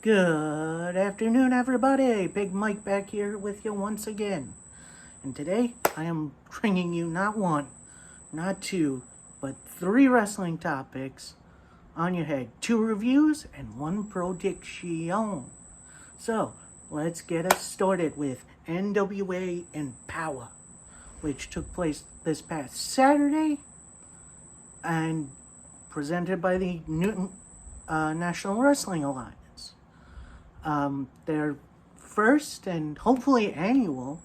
Good afternoon, everybody. Big Mike back here with you once again. And today, I am bringing you not one, not two, but 3 wrestling topics on your head. 2 reviews and 1 prediction. So, let's get us started with NWA Empowerr, which took place this past Saturday and presented by the Newton National Wrestling Alliance. Their first and hopefully annual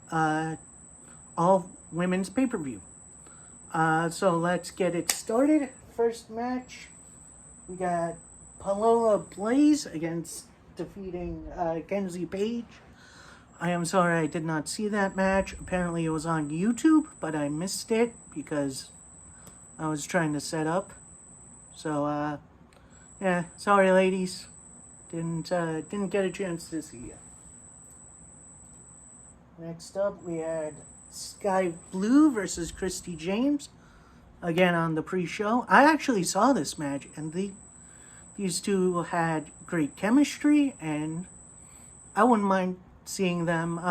all women's pay-per-view. So let's get it started. First match, we got Palola Blaze against defeating Kenzie Page. I am sorry I did not see that match. Apparently it was on YouTube, but I missed it because I was trying to set up. So yeah, sorry ladies. Didn't get a chance to see you. Next up, we had Sky Blue versus Christy James. Again on the pre-show. I actually saw this match, and these two had great chemistry, and I wouldn't mind seeing them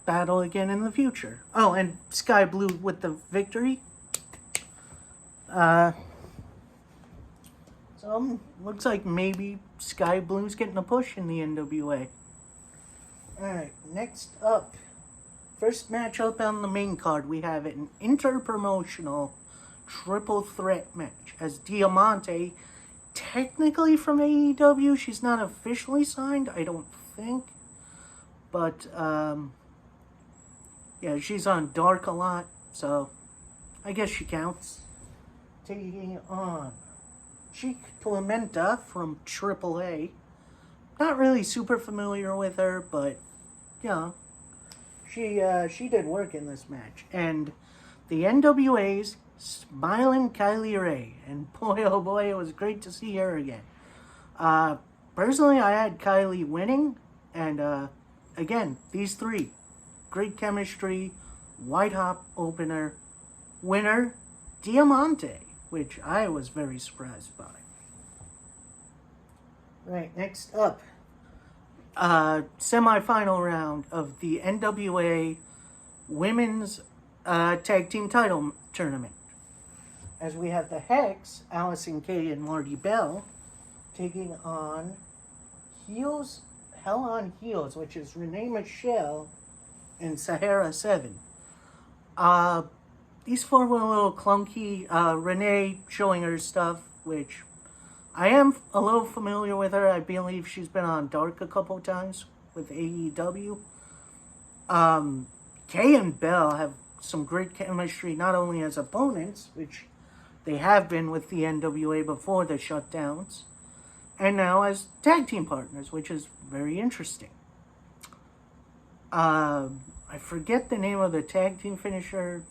battle again in the future. Oh, and Sky Blue with the victory. So, looks like maybe Sky Blue's getting a push in the NWA. Alright, next up. First match up on the main card, we have an interpromotional triple threat match. As Diamante, technically from AEW, she's not officially signed, I don't think. But, yeah, she's on Dark a lot, so I guess she counts. Taking on Chic Tormenta from AAA. Not really super familiar with her, but you know, she did work in this match. And the NWA's smiling Kylie Ray, and boy oh boy, it was great to see her again. Personally, I had Kylie winning, and again, these 3, great chemistry, white hot opener, winner, Diamante, which I was very surprised by. Right, next up, semi-final round of the NWA Women's Tag Team Title Tournament. As we have the Hex, Allison Kay and Marty Bell, taking on Hell on Heels, which is Renee Michelle and Sahara 7. These 4 were a little clunky. Renee showing her stuff, which I am a little familiar with her. I believe she's been on Dark a couple times with AEW. Kay and Bell have some great chemistry, not only as opponents, which they have been with the NWA before the shutdowns, and now as tag team partners, which is very interesting. I forget the name of the tag team finisher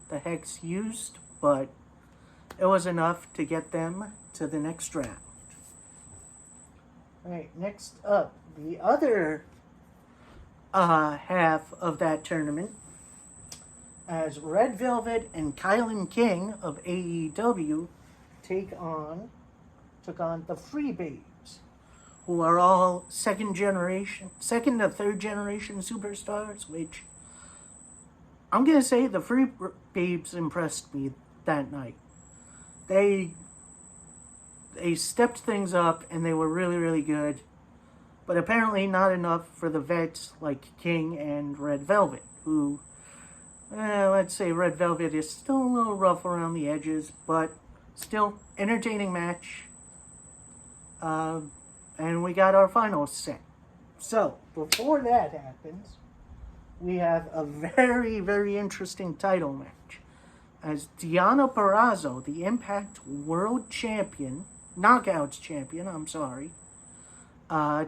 the Hex used, but it was enough to get them to the next round. Alright, next up, the other half of that tournament, as Red Velvet and Kylan King of AEW took on the Free Babes, who are all second to third generation superstars, which I'm going to say the Free Babes impressed me that night. They stepped things up, and they were really, really good. But apparently not enough for the vets like King and Red Velvet, who, let's say Red Velvet is still a little rough around the edges, but still entertaining match. And we got our final set. So, before that happens, we have a very, very interesting title match. As Deonna Purrazzo, the Impact World Champion, Knockouts Champion,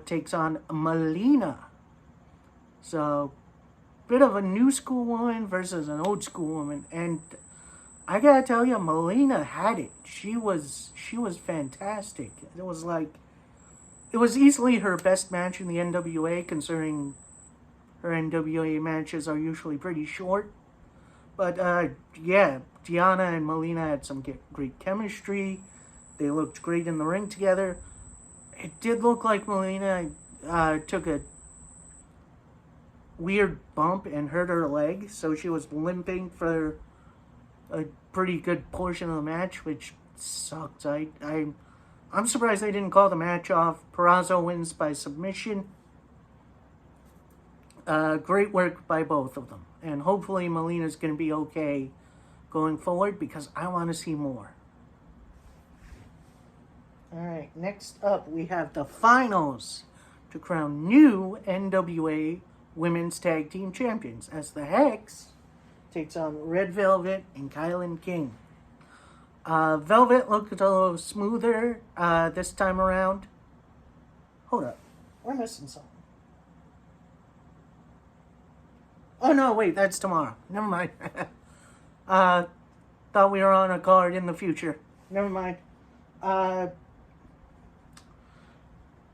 takes on Melina. So, bit of a new school woman versus an old school woman. And I gotta tell you, Melina had it. She was fantastic. It was easily her best match in the NWA, considering her NWA matches are usually pretty short. But, yeah, Deonna and Melina had some great chemistry. They looked great in the ring together. it did look like Melina took a weird bump and hurt her leg, so she was limping for a pretty good portion of the match, which sucked. I'm surprised they didn't call the match off. Purrazzo wins by submission. Great work by both of them. And hopefully Melina's going to be okay going forward, because I want to see more. Alright, next up we have the finals to crown new NWA Women's Tag Team Champions, as the Hex takes on Red Velvet and Kylan King. Velvet looked a little smoother this time around. Hold up, we're missing something. Oh no, wait, that's tomorrow. Never mind. Thought we were on a card in the future. Never mind.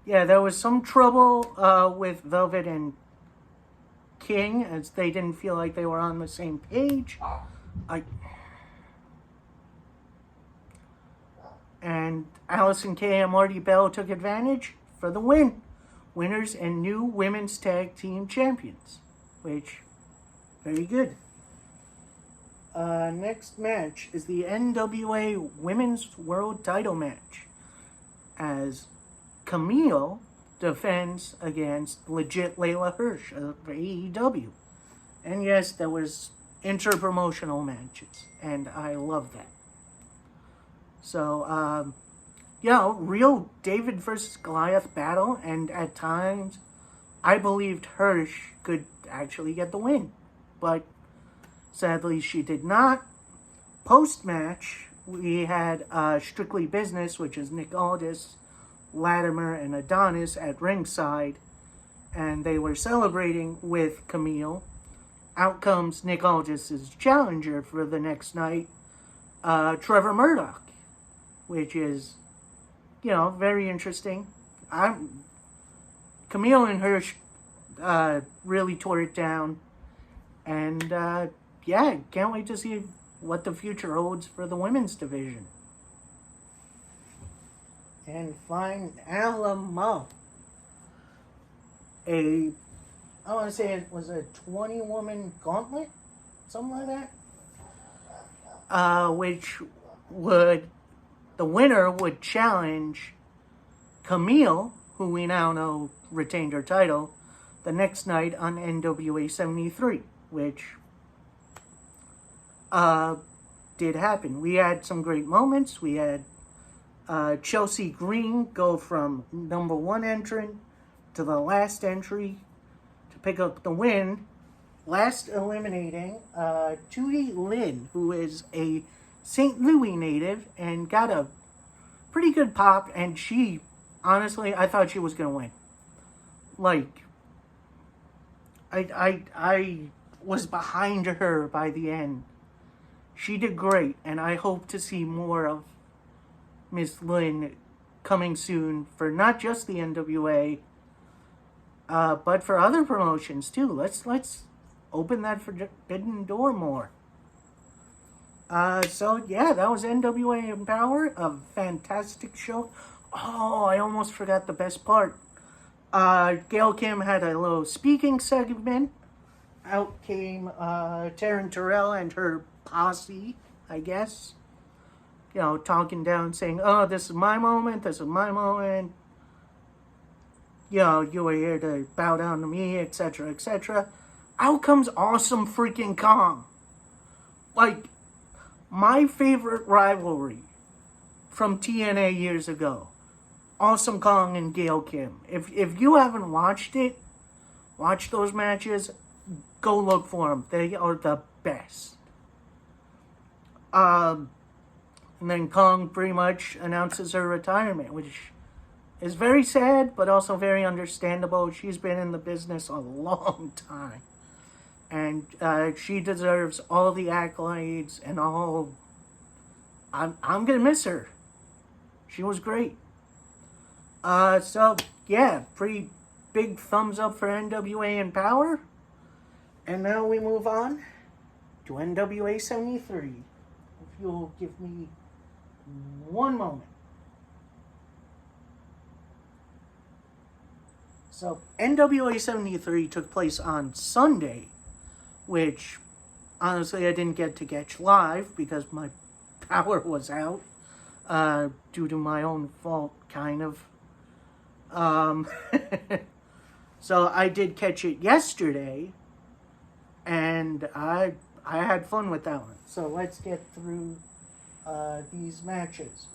Yeah, there was some trouble with Velvet and King, as they didn't feel like they were on the same page. And Allison Kay and Marty Bell took advantage for the win. Winners and new Women's Tag Team Champions. Which, very good. Next match is the NWA Women's World Title match, as Camille defends against legit Layla Hirsch of AEW. And yes, there was inter-promotional matches, and I love that. So, real David versus Goliath battle, and at times I believed Hirsch could actually get the win, but sadly she did not. Post-match, we had Strictly Business, which is Nick Aldis, Latimer, and Adonis at ringside, and they were celebrating with Camille. Out comes Nick Aldis' challenger for the next night, Trevor Murdoch, which is, very interesting. Camille and Hirsch really tore it down, and can't wait to see what the future holds for the women's division. And find Alamo. I want to say it was a 20-woman gauntlet, something like that. The winner would challenge Camille, who we now know retained her title, the next night on NWA 73, which did happen. We had some great moments. We had Chelsea Green go from number one entrant to the last entry to pick up the win, last eliminating Tootie Lynn, who is a St. Louis native and got a pretty good pop, and she, honestly, I thought she was going to win. Like, I was behind her by the end. She did great, and I hope to see more of Miss Lynn coming soon for not just the NWA, but for other promotions too. Let's open that forbidden door more. That was NWA Empowerr, a fantastic show. Oh, I almost forgot the best part. Gail Kim had a little speaking segment. Out came Taryn Terrell and her posse, I guess. Talking down, saying, "Oh, this is my moment, this is my moment. You were here to bow down to me, etc., etc." Out comes Awesome freaking Kong. Like, my favorite rivalry from TNA years ago. Awesome Kong and Gail Kim. If you haven't watched it, watch those matches, go look for them. They are the best. And then Kong pretty much announces her retirement, which is very sad, but also very understandable. She's been in the business a long time. And she deserves all the accolades and all. I'm going to miss her. She was great. Pretty big thumbs up for NWA Empowerr. And now we move on to NWA 73. If you'll give me one moment. So, NWA 73 took place on Sunday, which, honestly, I didn't get to catch live because my power was out, due to my own fault, kind of. So, I did catch it yesterday, and I had fun with that one. So, let's get through these matches.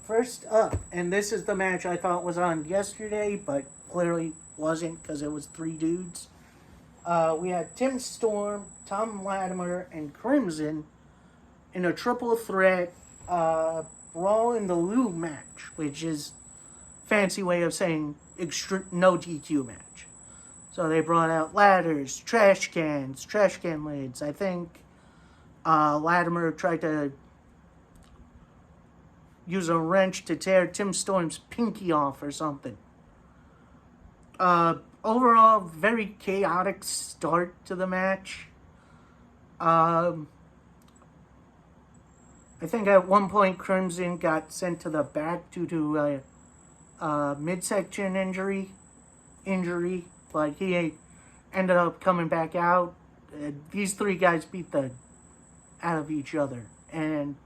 First up, and this is the match I thought was on yesterday, but clearly wasn't because it was 3 dudes. We had Tim Storm, Tom Latimer, and Crimson in a triple threat Brawl in the Lou match, which is fancy way of saying no DQ match. So they brought out ladders, trash can lids. I think Latimer tried to use a wrench to tear Tim Storm's pinky off or something. Overall, very chaotic start to the match. I think at one point Crimson got sent to the back due to a midsection injury, but he ended up coming back out. These 3 guys beat the out of each other, and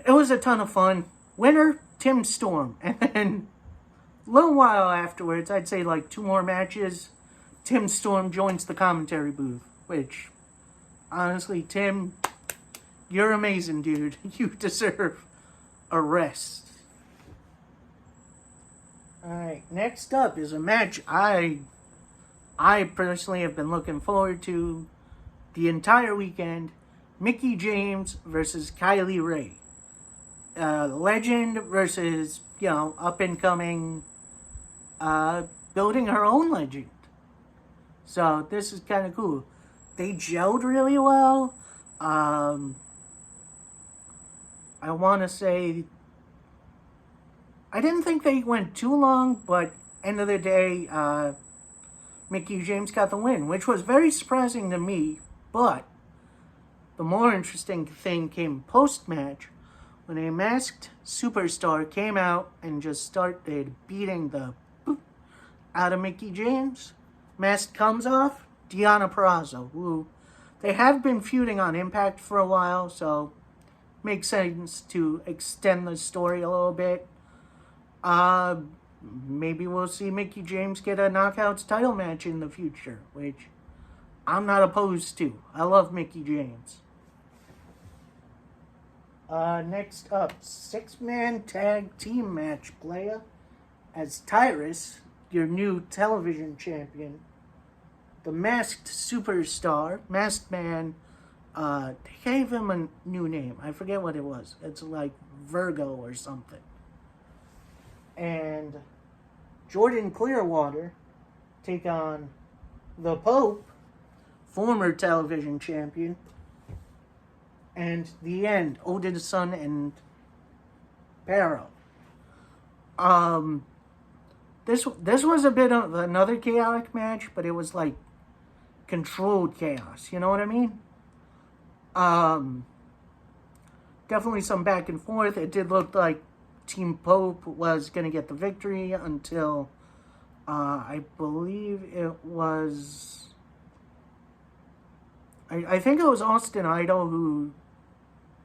it was a ton of fun. Winner, Tim Storm. And then a little while afterwards, I'd say like 2 more matches, Tim Storm joins the commentary booth, which, honestly, Tim, you're amazing, dude. You deserve a rest. Alright, next up is a match I personally have been looking forward to the entire weekend. Mickie James versus Kylie Ray. Legend versus, up-and-coming, building her own legend. So, this is kind of cool. They gelled really well. I want to say, I didn't think they went too long, but end of the day, Mickie James got the win, which was very surprising to me, but the more interesting thing came post-match, when a masked superstar came out and just started beating the boop out of Mickie James. Mask comes off, Deonna Purrazzo, who they have been feuding on Impact for a while, so makes sense to extend the story a little bit. Maybe we'll see Mickie James get a Knockouts title match in the future, which I'm not opposed to. I love Mickie James. Next up, 6-man tag team match, playa. As Tyrus, your new television champion, the masked superstar, Masked Man, they gave him a new name. I forget what it was. It's like Virgo or something. And Jordan Clearwater take on the Pope, former television champion, and the End, Odin's Son and Perro. This was a bit of another chaotic match, but it was like controlled chaos. You know what I mean? Definitely some back and forth. It did look like Team Pope was going to get the victory until I believe it was. I think it was Austin Idol who,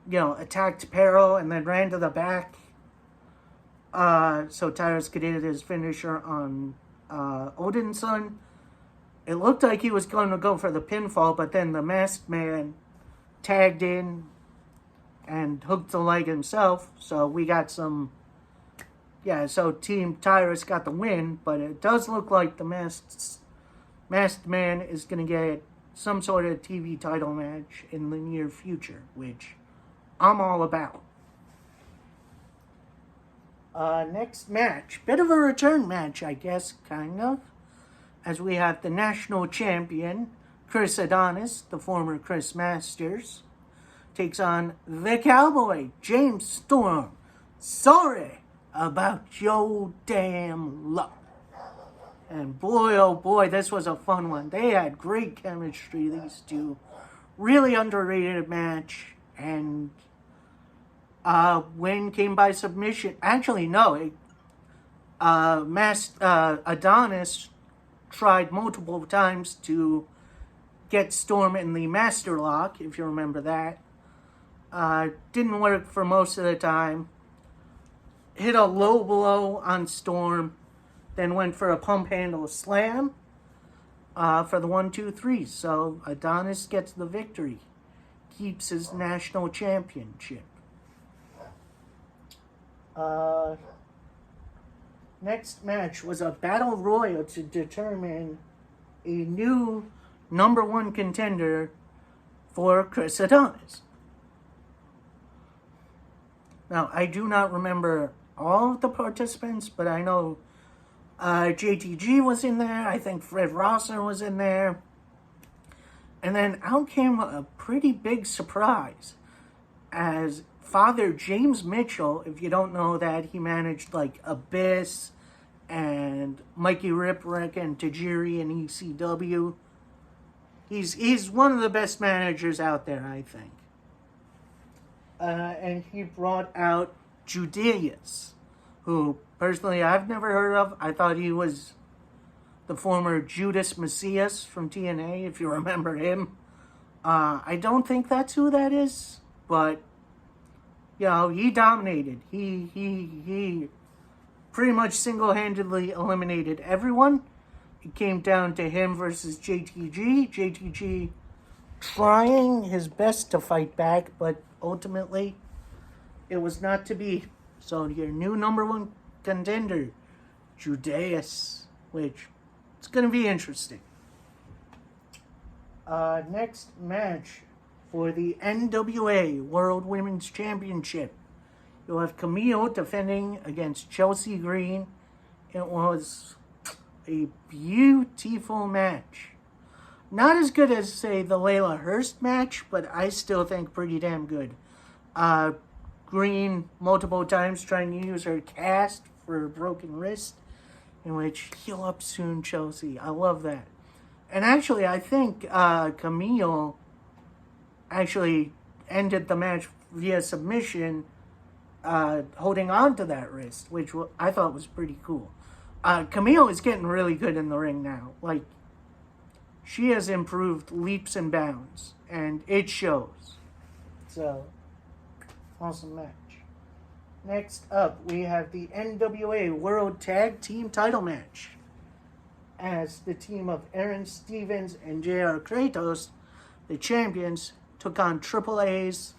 attacked Perro and then ran to the back. So Tyrus could hit his finisher on Odin's Son. It looked like he was going to go for the pinfall, but then the Masked Man tagged in and hooked the leg himself. So we got some. So Team Tyrus got the win, but it does look like the Masked Man is going to get some sort of TV title match in the near future, which I'm all about. Next match, bit of a return match, I guess, kind of, as we have the national champion, Chris Adonis, the former Chris Masters, takes on the Cowboy, James Storm. Sorry about your damn luck. And boy, oh boy, this was a fun one. They had great chemistry, these two. Really underrated match. And win came by submission. Actually, no. Adonis tried multiple times to get Storm in the Master Lock, if you remember that. Didn't work for most of the time. Hit a low blow on Storm, then went for a pump handle slam for the 1-2-3. So Adonis gets the victory, keeps his national championship. Next match was a battle royal to determine a new number one contender for Chris Adonis. Now, I do not remember all of the participants, but I know JTG was in there. I think Fred Rosser was in there. And then out came a pretty big surprise as Father James Mitchell, if you don't know that, he managed like Abyss and Mikey Ripwreck and Tajiri and ECW. He's one of the best managers out there, I think. And he brought out Judeus, who personally I've never heard of. I thought he was the former Judas Messias from TNA, if you remember him. I don't think that's who that is, but he dominated. He pretty much single-handedly eliminated everyone. It came down to him versus JTG. JTG trying his best to fight back, but ultimately it was not to be. So your new number one contender, Judeus, which it's going to be interesting. Next match for the NWA World Women's Championship. You'll have Camille defending against Chelsea Green. It was a beautiful match. Not as good as, say, the Layla Hurst match, but I still think pretty damn good. Green multiple times trying to use her cast for a broken wrist, in which heal up soon, Chelsea. I love that. And actually, I think Camille actually ended the match via submission, holding on to that wrist, which I thought was pretty cool. Camille is getting really good in the ring now. Like, she has improved leaps and bounds, and it shows. So, awesome match. Next up, we have the NWA World Tag Team Title match, as the team of Aaron Stevens and JR Kratos, the champions, took on AAA's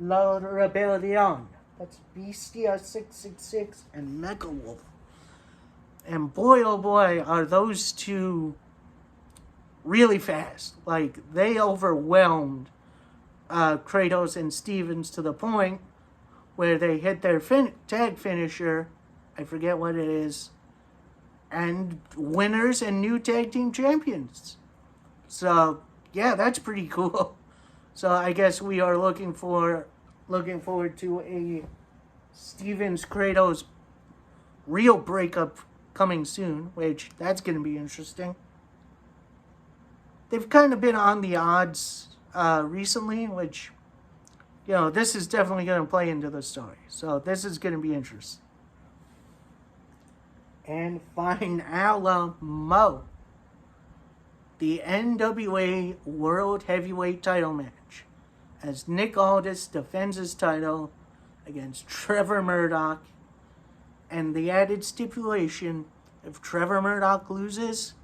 La Rebellion. That's Bestia 666 and Mecha Wolf. And boy, oh boy, are those two really fast. Like, they overwhelmed Kratos and Stevens to the point where they hit their tag finisher, I forget what it is, and winners and new tag team champions. So, yeah, that's pretty cool. So I guess we are looking forward to a Stevens Kratos real breakup coming soon, which that's going to be interesting. They've kind of been on the odds recently, which, this is definitely going to play into the story. So this is going to be interesting. And finally, the NWA World Heavyweight Title match, as Nick Aldis defends his title against Trevor Murdoch, and the added stipulation, if Trevor Murdoch loses,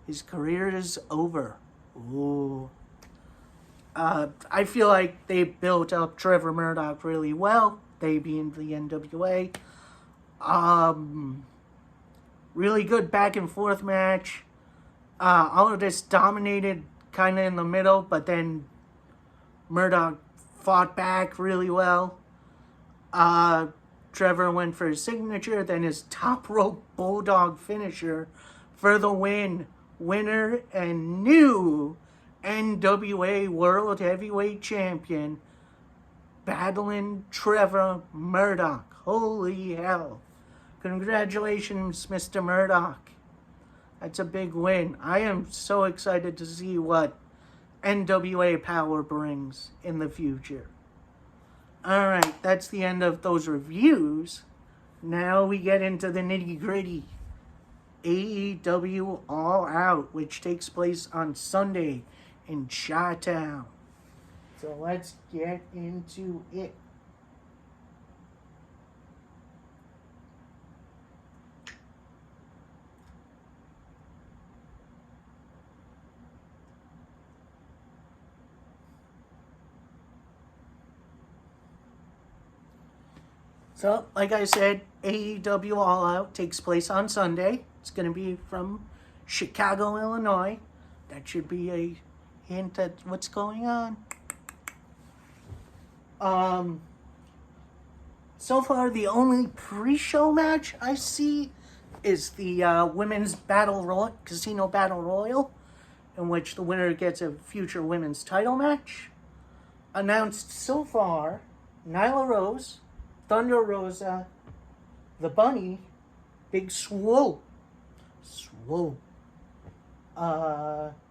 his career is over. Ooh. I feel like they built up Trevor Murdoch really well, they being the NWA. Really good back and forth match. Aldis dominated kind of in the middle, but then Murdoch fought back really well. Trevor went for his signature, then his top rope bulldog finisher for the win. Winner and new NWA World Heavyweight Champion, battling Trevor Murdoch. Holy hell. Congratulations, Mr. Murdoch. That's a big win. I am so excited to see what NWA Power brings in the future. Alright, that's the end of those reviews. now we get into the nitty gritty. AEW All Out, which takes place on Sunday in Chi-Town. So let's get into it. So, like I said, AEW All Out takes place on Sunday. It's going to be from Chicago, Illinois. That should be a hint at what's going on. So far, the only pre-show match I see is the women's casino battle royal, in which the winner gets a future women's title match. Announced so far, Nyla Rose, Thunder Rosa, the Bunny, Big Swole,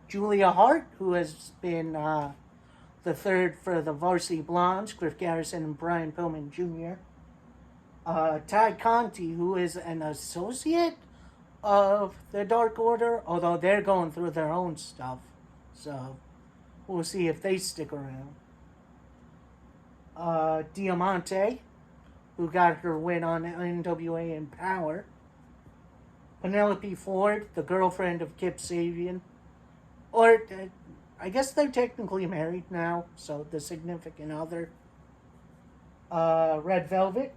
Julia Hart, who has been the third for the Varsity Blondes, Griff Garrison and Brian Pillman Jr. Ty Conti, who is an associate of the Dark Order, although they're going through their own stuff. So we'll see if they stick around. Diamante, who got her win on NWA Empowerr. Penelope Ford, the girlfriend of Kip Sabian. Or, I guess they're technically married now, so the significant other. Red Velvet.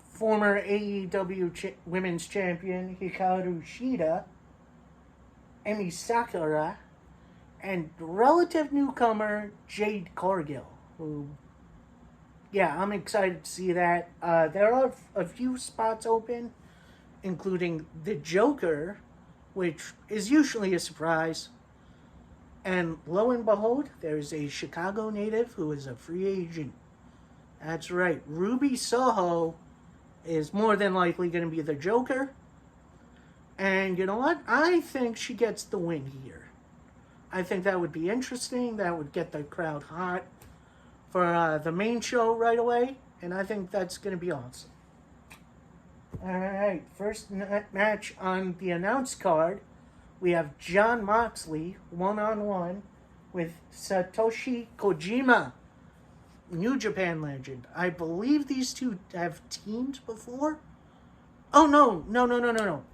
Former AEW Women's Champion Hikaru Shida. Emi Sakura. And relative newcomer Jade Cargill, who... Yeah, I'm excited to see that. There are a few spots open, including the Joker, which is usually a surprise. And lo and behold, there's a Chicago native who is a free agent. That's right, Ruby Soho is more than likely going to be the Joker. And you know what? I think she gets the win here. I think that would be interesting. That would get the crowd hot for the main show right away, and I think that's going to be awesome. Alright, first match on the announced card, we have Jon Moxley one-on-one with Satoshi Kojima, New Japan legend. I believe these two have teamed before? Oh, no.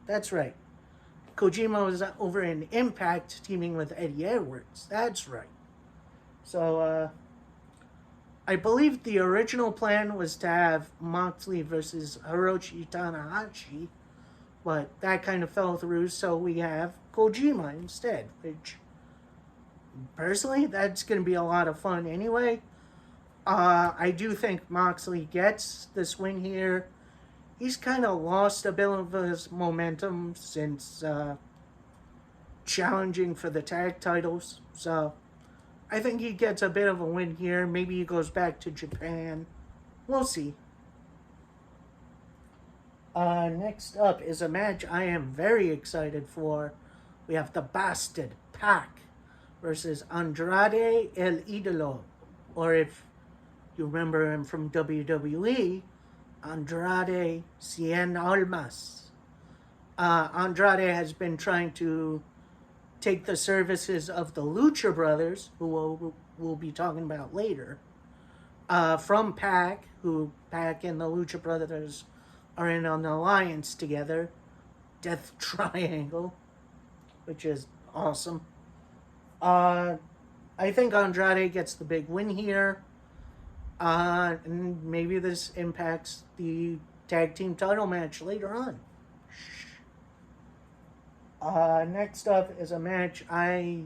That's right. Kojima was over in Impact teaming with Eddie Edwards. That's right. So, I believe the original plan was to have Moxley versus Hiroshi Tanahashi, but that kind of fell through, so we have Kojima instead, which, personally, that's going to be a lot of fun anyway. I do think Moxley gets this win here. He's kind of lost a bit of his momentum since challenging for the tag titles, so I think he gets a bit of a win here. Maybe he goes back to Japan. We'll see. Next up is a match I am very excited for. We have the Bastard Pac versus Andrade El Idolo. Or if you remember him from WWE, Andrade Cien Almas. Andrade has been trying to take the services of the Lucha Brothers, who we'll be talking about later, from Pac, who Pac and the Lucha Brothers are in an alliance together, Death Triangle, which is awesome. I think Andrade gets the big win here, and maybe this impacts the tag team title match later on. Next up is a match I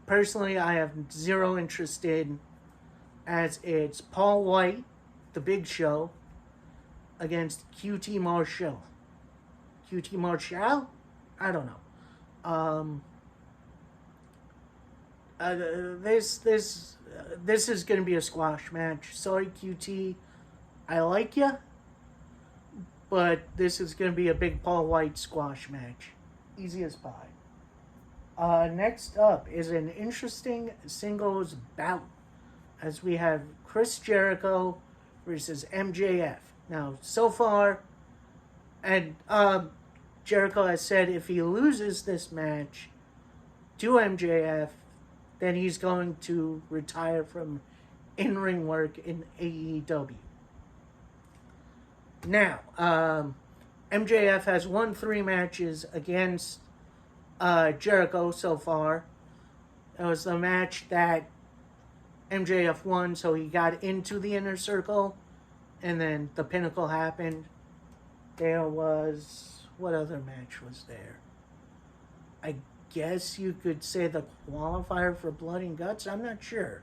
have zero interest in, as it's Paul White, the Big Show, against QT Marshall. QT Marshall? I don't know. This is going to be a squash match. Sorry, QT. I like you, but this is going to be a big Paul White squash match. Easy as pie. Next up is an interesting singles bout, as we have Chris Jericho versus MJF. Now, so far, and Jericho has said if he loses this match to MJF, then he's going to retire from in-ring work in AEW. Now, MJF has won 3 matches against Jericho so far. It was the match that MJF won, so he got into the Inner Circle, and then the Pinnacle happened. There was... what other match was there? I guess you could say the qualifier for Blood and Guts. I'm not sure.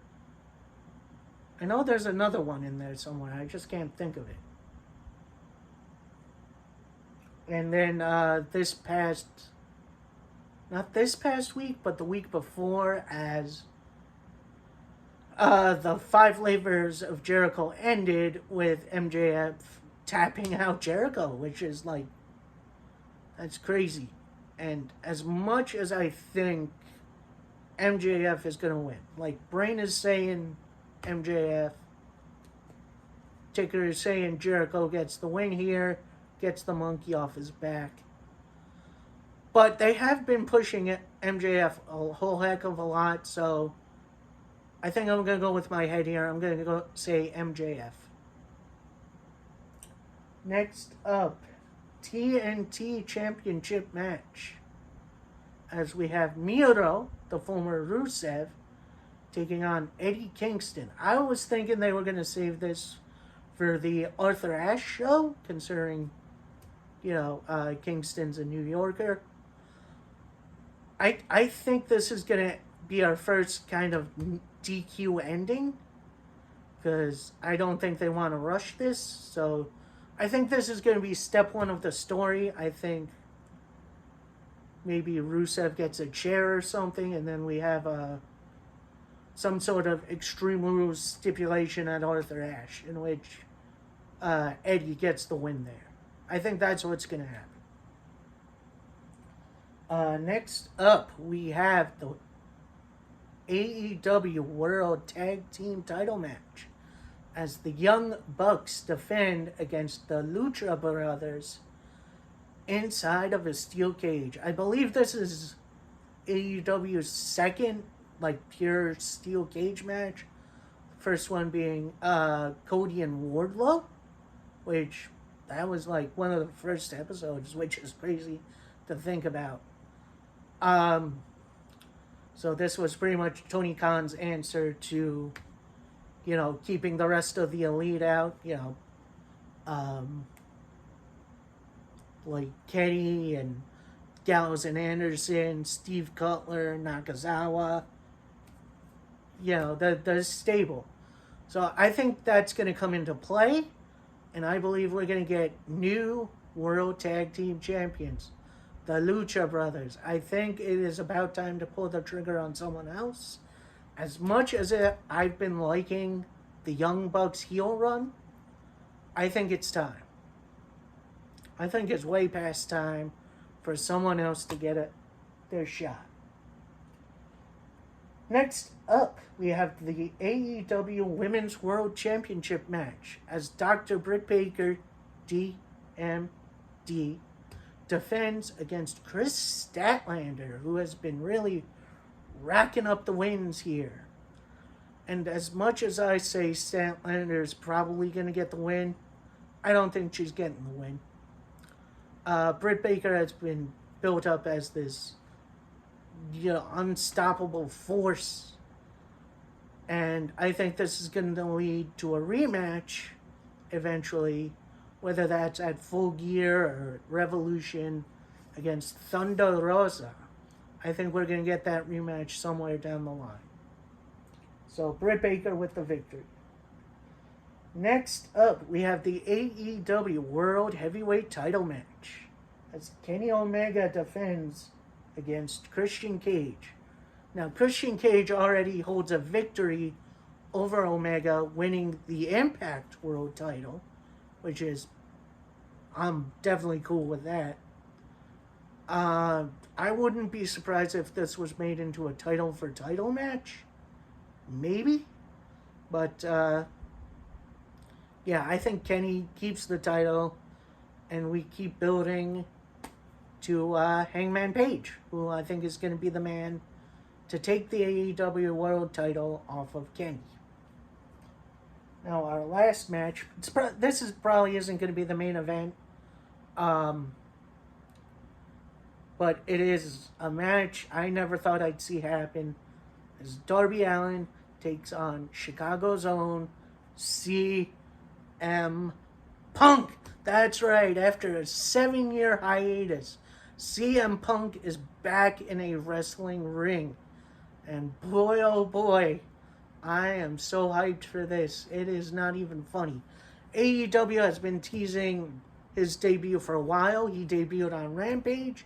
I know there's another one in there somewhere. I just can't think of it. And then not this past week, but the week before, as the 5 Labors of Jericho ended with MJF tapping out Jericho, which is like, that's crazy. And as much as I think MJF is going to win, like Brain is saying MJF, Ticker is saying Jericho gets the win here, gets the monkey off his back. But they have been pushing MJF a whole heck of a lot, so I think I'm going to go with my head here. I'm going to go say MJF. Next up, TNT Championship match. As we have Miro, the former Rusev, taking on Eddie Kingston. I was thinking they were going to save this for the Arthur Ashe show, considering, Kingston's a New Yorker. I think this is going to be our first kind of DQ ending, because I don't think they want to rush this. So I think this is going to be step 1 of the story. I think maybe Rusev gets a chair or something, and then we have some sort of Extreme Rules stipulation at Arthur Ashe, in which Eddie gets the win there. I think that's what's going to happen. Next up, we have the AEW World Tag Team title match, as the Young Bucks defend against the Lucha Brothers inside of a steel cage. I believe this is AEW's second, pure steel cage match. First one being Cody and Wardlow, which that was one of the first episodes, which is crazy to think about. So this was pretty much Tony Khan's answer to, keeping the rest of the elite out, like Kenny and Gallows and Anderson, Steve Cutler, Nakazawa, the stable. So I think that's going to come into play, and I believe we're going to get new World Tag Team Champions, the Lucha Brothers. I think it is about time to pull the trigger on someone else. As much as I've been liking the Young Bucks heel run, I think it's time. I think it's way past time for someone else to get their shot. Next up, we have the AEW Women's World Championship match, as Dr. Britt Baker, DMD, defends against Chris Statlander, who has been really racking up the wins here. And as much as I say Statlander is probably going to get the win, I don't think she's getting the win. Britt Baker has been built up as this unstoppable force, and I think this is going to lead to a rematch eventually, whether that's at Full Gear or Revolution against Thunder Rosa. I think we're going to get that rematch somewhere down the line. So Britt Baker with the victory. Next up, we have the AEW World Heavyweight title match, as Kenny Omega defends against Christian Cage. Now, Christian Cage already holds a victory over Omega, winning the Impact World title, which is, I'm definitely cool with that. I wouldn't be surprised if this was made into a title for title match. Maybe. But yeah, I think Kenny keeps the title, and we keep building to Hangman Page, who I think is going to be the man to take the AEW World title off of Kenny. Now, our last match, this is probably isn't going to be the main event, but it is a match I never thought I'd see happen, as Darby Allin takes on Chicago's own CM Punk. That's right, after a 7-year hiatus, CM Punk is back in a wrestling ring. And boy, oh boy, I am so hyped for this. It is not even funny. AEW has been teasing his debut for a while. He debuted on Rampage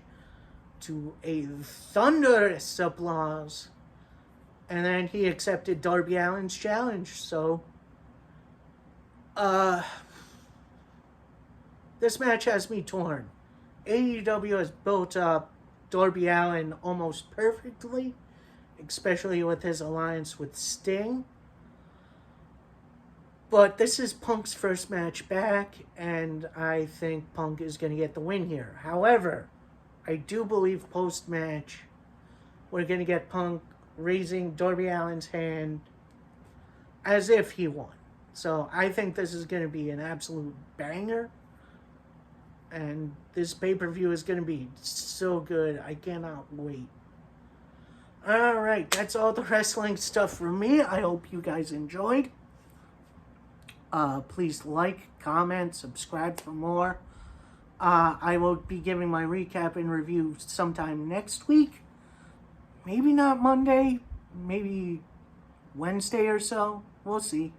to a thunderous applause. And then he accepted Darby Allin's challenge. So, this match has me torn. AEW has built up Darby Allin almost perfectly, especially with his alliance with Sting. But this is Punk's first match back, and I think Punk is going to get the win here. However, I do believe post-match, we're going to get Punk raising Darby Allin's hand as if he won. So I think this is going to be an absolute banger. And this pay-per-view is going to be so good. I cannot wait. Alright, that's all the wrestling stuff from me. I hope you guys enjoyed. Please like, comment, subscribe for more. I will be giving my recap and review sometime next week. Maybe not Monday. Maybe Wednesday or so. We'll see.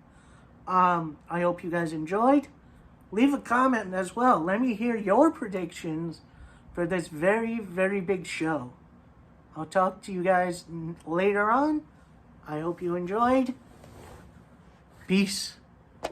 I hope you guys enjoyed. Leave a comment as well. Let me hear your predictions for this very, very big show. I'll talk to you guys later on. I hope you enjoyed. Peace.